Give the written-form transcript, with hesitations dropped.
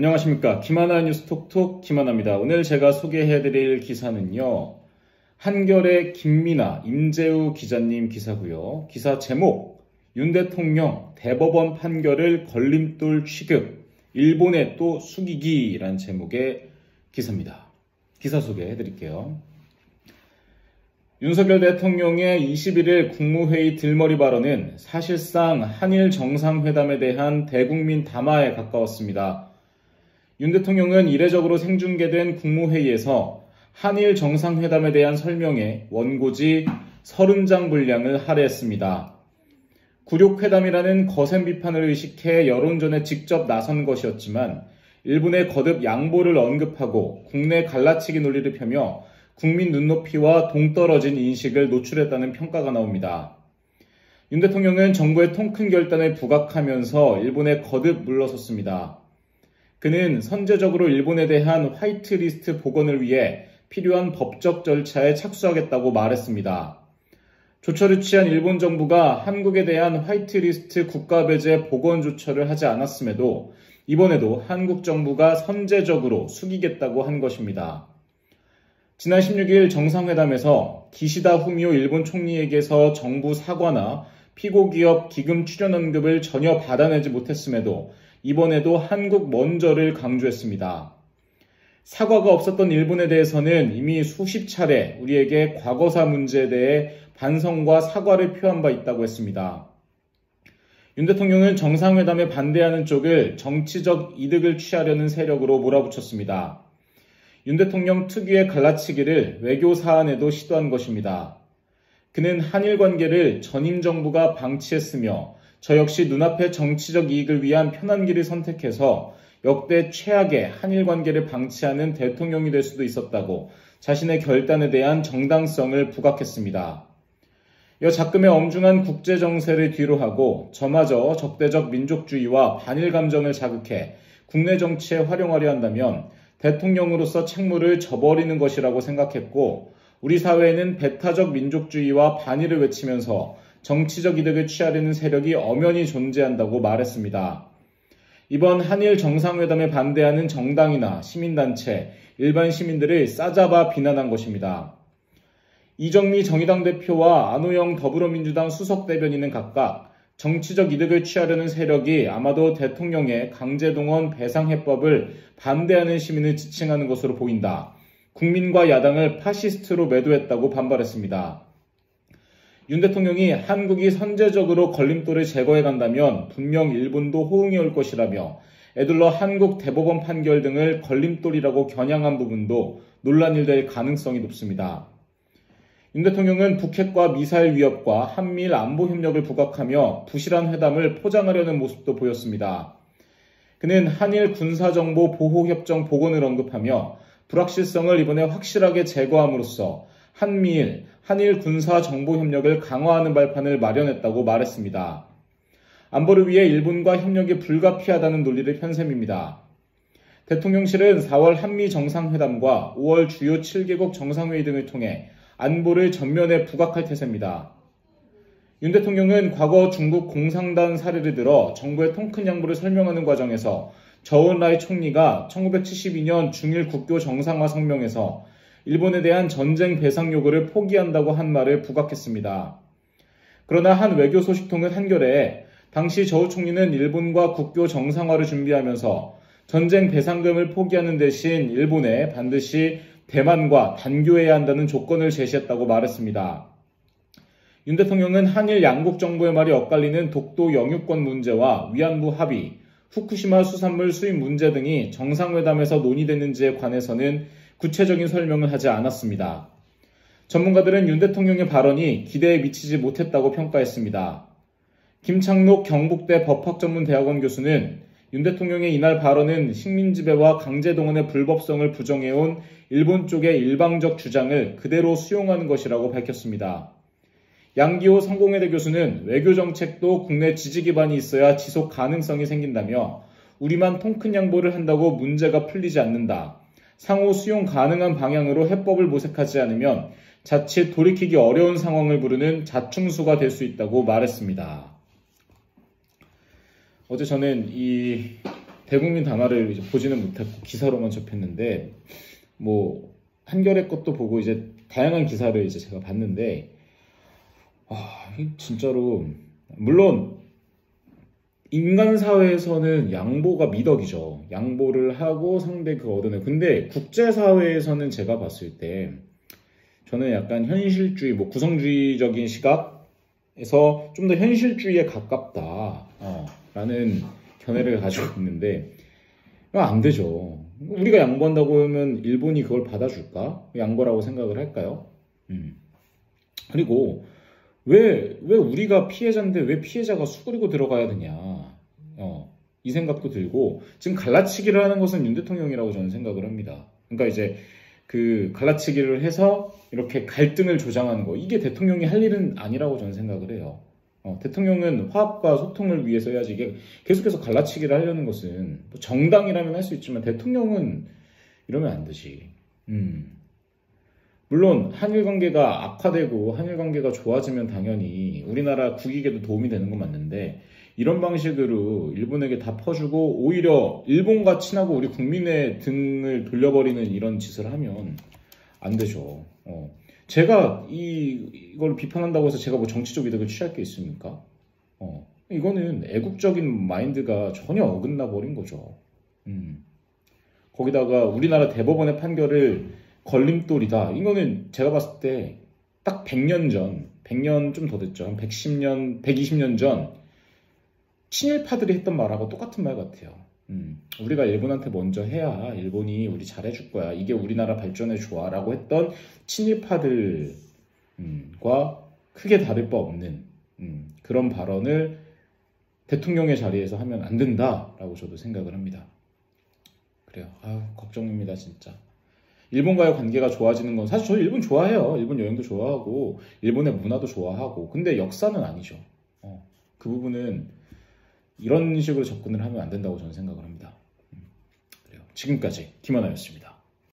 안녕하십니까. 김하나 뉴스 톡톡 김하나입니다. 오늘 제가 소개해드릴 기사는요. 한겨레 김민아, 임재우 기자님 기사고요. 기사 제목, 윤 대통령 대법원 판결을 걸림돌 취급, 일본에 또 숙이기라는 제목의 기사입니다. 기사 소개해드릴게요. 윤석열 대통령의 21일 국무회의 들머리 발언은 사실상 한일 정상회담에 대한 대국민 담화에 가까웠습니다. 윤 대통령은 이례적으로 생중계된 국무회의에서 한일 정상회담에 대한 설명에 원고지 30장 분량을 할애했습니다. 굴욕회담이라는 거센 비판을 의식해 여론전에 직접 나선 것이었지만 일본의 거듭 양보를 언급하고 국내 갈라치기 논리를 펴며 국민 눈높이와 동떨어진 인식을 노출했다는 평가가 나옵니다. 윤 대통령은 정부의 통큰 결단을 부각하면서 일본에 거듭 물러섰습니다. 그는 선제적으로 일본에 대한 화이트리스트 복원을 위해 필요한 법적 절차에 착수하겠다고 말했습니다. 조처를 취한 일본 정부가 한국에 대한 화이트리스트 국가배제 복원 조처를 하지 않았음에도 이번에도 한국 정부가 선제적으로 숙이겠다고 한 것입니다. 지난 16일 정상회담에서 기시다 후미오 일본 총리에게서 정부 사과나 피고기업 기금 출연 언급을 전혀 받아내지 못했음에도 이번에도 한국 먼저를 강조했습니다. 사과가 없었던 일본에 대해서는 이미 수십 차례 우리에게 과거사 문제에 대해 반성과 사과를 표한 바 있다고 했습니다. 윤 대통령은 정상회담에 반대하는 쪽을 정치적 이득을 취하려는 세력으로 몰아붙였습니다. 윤 대통령 특유의 갈라치기를 외교 사안에도 시도한 것입니다. 그는 한일 관계를 전임 정부가 방치했으며 저 역시 눈앞의 정치적 이익을 위한 편한 길을 선택해서 역대 최악의 한일 관계를 방치하는 대통령이 될 수도 있었다고 자신의 결단에 대한 정당성을 부각했습니다. 여작금의 엄중한 국제 정세를 뒤로하고 저마저 적대적 민족주의와 반일 감정을 자극해 국내 정치에 활용하려 한다면 대통령으로서 책무를 져버리는 것이라고 생각했고 우리 사회에는 배타적 민족주의와 반일을 외치면서 정치적 이득을 취하려는 세력이 엄연히 존재한다고 말했습니다. 이번 한일 정상회담에 반대하는 정당이나 시민단체, 일반 시민들을 싸잡아 비난한 것입니다. 이정미 정의당 대표와 안호영 더불어민주당 수석대변인은 각각 정치적 이득을 취하려는 세력이 아마도 대통령의 강제동원 배상해법을 반대하는 시민을 지칭하는 것으로 보인다. 국민과 야당을 파시스트로 매도했다고 반발했습니다. 윤 대통령이 한국이 선제적으로 걸림돌을 제거해 간다면 분명 일본도 호응해 올 것이라며 애둘러 한국 대법원 판결 등을 걸림돌이라고 겨냥한 부분도 논란이 될 가능성이 높습니다. 윤 대통령은 북핵과 미사일 위협과 한미일 안보 협력을 부각하며 부실한 회담을 포장하려는 모습도 보였습니다. 그는 한일 군사정보 보호협정 복원을 언급하며 불확실성을 이번에 확실하게 제거함으로써 한미일, 한일 군사정보협력을 강화하는 발판을 마련했다고 말했습니다. 안보를 위해 일본과 협력이 불가피하다는 논리를 편 셈입니다. 대통령실은 4월 한미 정상회담과 5월 주요 7개국 정상회의 등을 통해 안보를 전면에 부각할 태세입니다. 윤 대통령은 과거 중국 공산당 사례를 들어 정부의 통큰 양보를 설명하는 과정에서 저우은라이 총리가 1972년 중일 국교 정상화 성명에서 일본에 대한 전쟁 배상 요구를 포기한다고 한 말을 부각했습니다. 그러나 한 외교 소식통은 한겨레에 당시 저우 총리는 일본과 국교 정상화를 준비하면서 전쟁 배상금을 포기하는 대신 일본에 반드시 대만과 단교해야 한다는 조건을 제시했다고 말했습니다. 윤 대통령은 한일 양국 정부의 말이 엇갈리는 독도 영유권 문제와 위안부 합의, 후쿠시마 수산물 수입 문제 등이 정상회담에서 논의됐는지에 관해서는 구체적인 설명을 하지 않았습니다. 전문가들은 윤 대통령의 발언이 기대에 미치지 못했다고 평가했습니다. 김창록 경북대 법학전문대학원 교수는 윤 대통령의 이날 발언은 식민지배와 강제동원의 불법성을 부정해온 일본 쪽의 일방적 주장을 그대로 수용하는 것이라고 밝혔습니다. 양기호 성공회대 교수는 외교정책도 국내 지지 기반이 있어야 지속 가능성이 생긴다며 우리만 통큰 양보를 한다고 문제가 풀리지 않는다. 상호 수용 가능한 방향으로 해법을 모색하지 않으면 자칫 돌이키기 어려운 상황을 부르는 자충수가 될 수 있다고 말했습니다. 어제 저는 이 대국민 담화를 이제 보지는 못했고 기사로만 접했는데 뭐 한겨레 것도 보고 이제 다양한 기사를 이제 제가 봤는데 진짜로 물론 인간 사회에서는 양보가 미덕이죠. 양보를 하고 상대 그 얻어내. 근데 국제 사회에서는 제가 봤을 때 저는 약간 현실주의, 뭐 구성주의적인 시각에서 좀 더 현실주의에 가깝다 라는 견해를 가지고 있는데 안 되죠. 우리가 양보한다고 하면 일본이 그걸 받아줄까? 양보라고 생각을 할까요? 그리고 왜 우리가 피해자인데 왜 피해자가 수그리고 들어가야 되냐? 이 생각도 들고 지금 갈라치기를 하는 것은 윤 대통령이라고 저는 생각을 합니다. 그러니까 이제 그 갈라치기를 해서 이렇게 갈등을 조장하는 거 이게 대통령이 할 일은 아니라고 저는 생각을 해요. 대통령은 화합과 소통을 위해서 해야지 이게 계속해서 갈라치기를 하려는 것은 뭐 정당이라면 할 수 있지만 대통령은 이러면 안 되지. 물론 한일 관계가 악화되고 한일 관계가 좋아지면 당연히 우리나라 국익에도 도움이 되는 건 맞는데 이런 방식으로 일본에게 다 퍼주고 오히려 일본과 친하고 우리 국민의 등을 돌려버리는 이런 짓을 하면 안 되죠. 제가 이걸 비판한다고 해서 제가 뭐 정치적 이득을 취할 게 있습니까? 이거는 애국적인 마인드가 전혀 어긋나 버린 거죠. 거기다가 우리나라 대법원의 판결을 걸림돌이다. 이거는 제가 봤을 때 딱 100년 전, 100년 좀 더 됐죠. 한 110년, 120년 전 친일파들이 했던 말하고 똑같은 말 같아요. 우리가 일본한테 먼저 해야 일본이 우리 잘해줄 거야. 이게 우리나라 발전에 좋아. 라고 했던 친일파들과 크게 다를 바 없는 그런 발언을 대통령의 자리에서 하면 안 된다라고 저도 생각을 합니다. 그래요. 걱정입니다, 진짜. 일본과의 관계가 좋아지는 건 사실 저 일본 좋아해요. 일본 여행도 좋아하고 일본의 문화도 좋아하고 근데 역사는 아니죠. 그 부분은 이런 식으로 접근을 하면 안 된다고 저는 생각을 합니다. 그래요. 지금까지 김하나였습니다.